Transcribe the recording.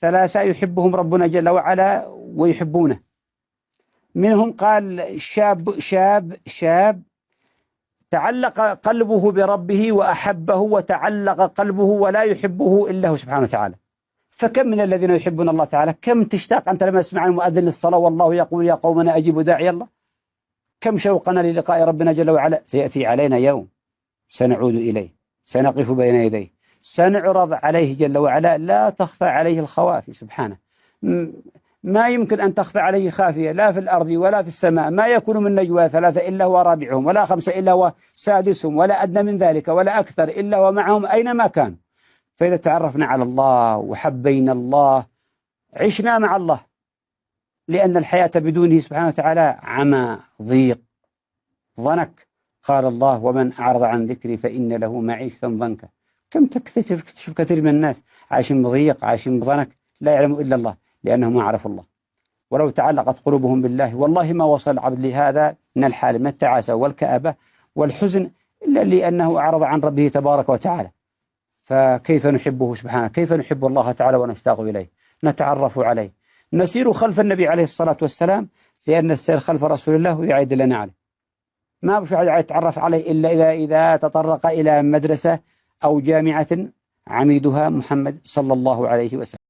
ثلاثة يحبهم ربنا جل وعلا ويحبونه. منهم قال شاب تعلق قلبه بربه وأحبه وتعلق قلبه ولا يحبه إلا هو سبحانه وتعالى. فكم من الذين يحبون الله تعالى؟ كم تشتاق أنت لما تسمع المؤذن للصلاة والله يقول يا قومنا أجيبوا داعي الله؟ كم شوقنا للقاء ربنا جل وعلا. سيأتي علينا يوم سنعود إليه، سنقف بين يديه، سنعرض عليه جل وعلا، لا تخفى عليه الخوافي سبحانه. ما يمكن أن تخفى عليه خافية لا في الأرض ولا في السماء. ما يكون من نجوى ثلاثة إلا هو رابعهم، ولا خمسة إلا هو سادسهم، ولا أدنى من ذلك ولا أكثر إلا هو معهم أينما كان. فإذا تعرفنا على الله وحبينا الله عشنا مع الله، لأن الحياة بدونه سبحانه وتعالى عمى ضيق ضنك. قال الله ومن أعرض عن ذكري فإن له معيشة ضنكا. كم تكتشف كثير من الناس عايشين بضيق، عايشين بضنك، لا يعلم إلا الله، لأنهم ما عرفوا الله. ولو تعلقت قلوبهم بالله والله ما وصل العبد لهذا من الحال من التعاسة والكآبة والحزن إلا لأنه أعرض عن ربه تبارك وتعالى. فكيف نحبه سبحانه؟ كيف نحب الله تعالى ونشتاق إليه، نتعرف عليه، نسير خلف النبي عليه الصلاة والسلام، لأن السير خلف رسول الله يعيد لنا عليه. ما بش واحد يتعرف عليه إلا إذا تطرق إلى مدرسة أو جامعة عميدها محمد صلى الله عليه وسلم.